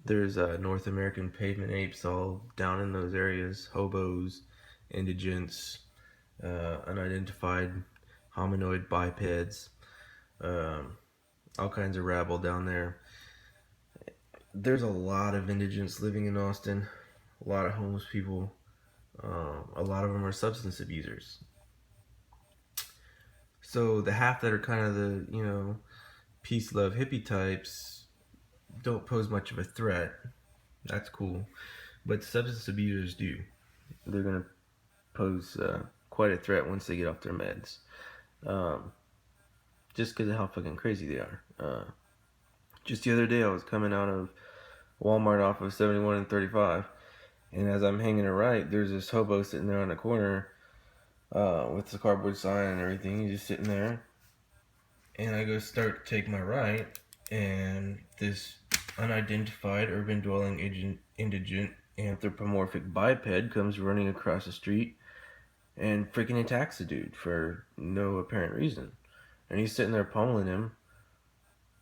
There's North American pavement apes all down in those areas, hobos, indigents, unidentified hominoid bipeds, um, all kinds of rabble down there. There's a lot of indigents living in Austin, a lot of homeless people. A lot of them are substance abusers. So the half that are kind of the, peace, love, hippie types don't pose much of a threat. That's cool. But substance abusers do. They're going to pose quite a threat once they get off their meds. Um, just because of how fucking crazy they are. Just the other day, I was coming out of Walmart off of 71 and 35. And as I'm hanging a right, there's this hobo sitting there on the corner with the cardboard sign and everything. He's just sitting there. And I go start to take my right, and this unidentified urban dwelling indigent anthropomorphic biped comes running across the street and freaking attacks the dude for no apparent reason. And he's sitting there pummeling him.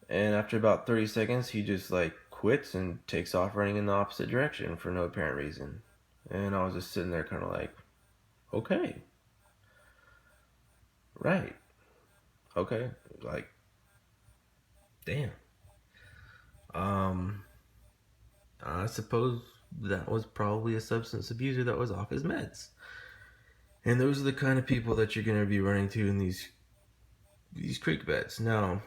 And after about 30 seconds, he just like quits and takes off running in the opposite direction for no apparent reason. And I was just sitting there kind of like, okay. Right. Okay. Like, damn. I suppose that was probably a substance abuser that was off his meds. And those are the kind of people that you're going to be running to in these creek beds. Now,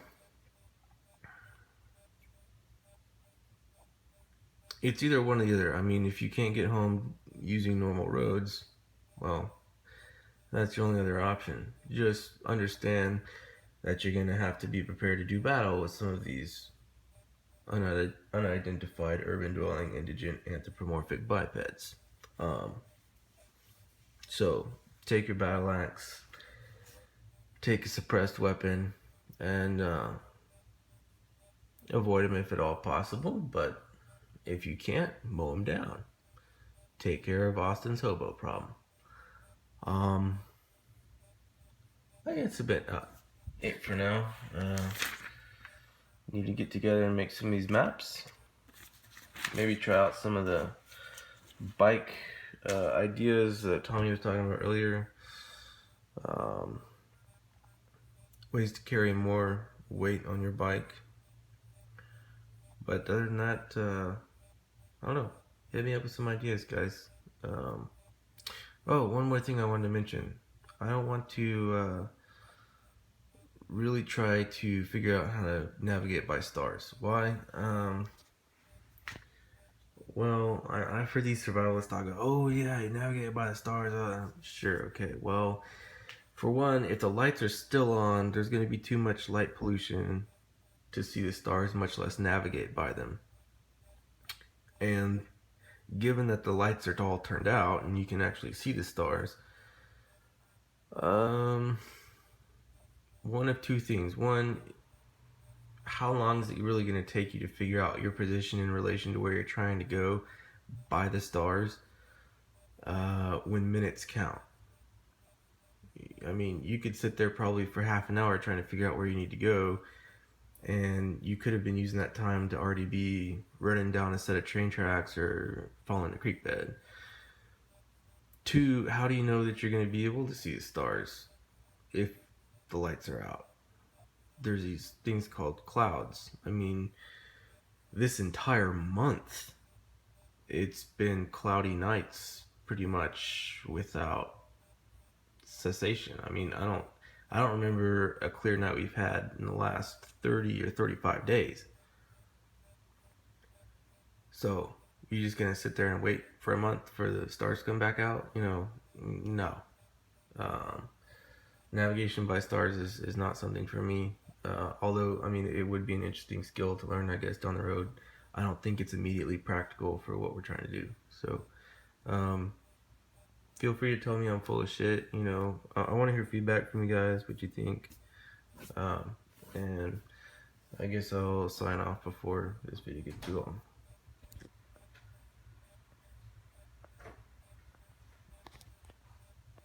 it's either one or the other. I mean, if you can't get home using normal roads, well, that's your only other option. Just understand that you're going to have to be prepared to do battle with some of these unidentified urban dwelling indigent anthropomorphic bipeds. So take your battle axe, take a suppressed weapon, and avoid them if at all possible. But if you can't, mow them down. Take care of Austin's hobo problem. I think it's a bit it for now. Need to get together and make some of these maps. Maybe try out some of the bike ideas that Tommy was talking about earlier. Ways to carry more weight on your bike. But other than that, I don't know. Hit me up with some ideas, guys. One more thing I wanted to mention. I don't want to really try to figure out how to navigate by stars. Why? I've heard these survivalists talk, oh yeah, you navigate by the stars. Sure, okay. Well, for one, if the lights are still on, there's going to be too much light pollution to see the stars, much less navigate by them. And given that the lights are all turned out and you can actually see the stars, one of two things. One, how long is it really going to take you to figure out your position in relation to where you're trying to go by the stars when minutes count? I mean, you could sit there probably for half an hour trying to figure out where you need to go, and you could have been using that time to already be running down a set of train tracks or falling a creek bed. Two, how do you know that you're going to be able to see the stars if the lights are out? There's these things called clouds. I mean, this entire month, it's been cloudy nights pretty much without cessation. I mean, I don't remember a clear night we've had in the last 30 or 35 days. So you're just gonna sit there and wait for a month for the stars to come back out? No. Navigation by stars is not something for me. Although, I mean, it would be an interesting skill to learn, I guess, down the road. I don't think it's immediately practical for what we're trying to do. So, feel free to tell me I'm full of shit. I want to hear feedback from you guys, what you think. And I guess I'll sign off before this video gets too long.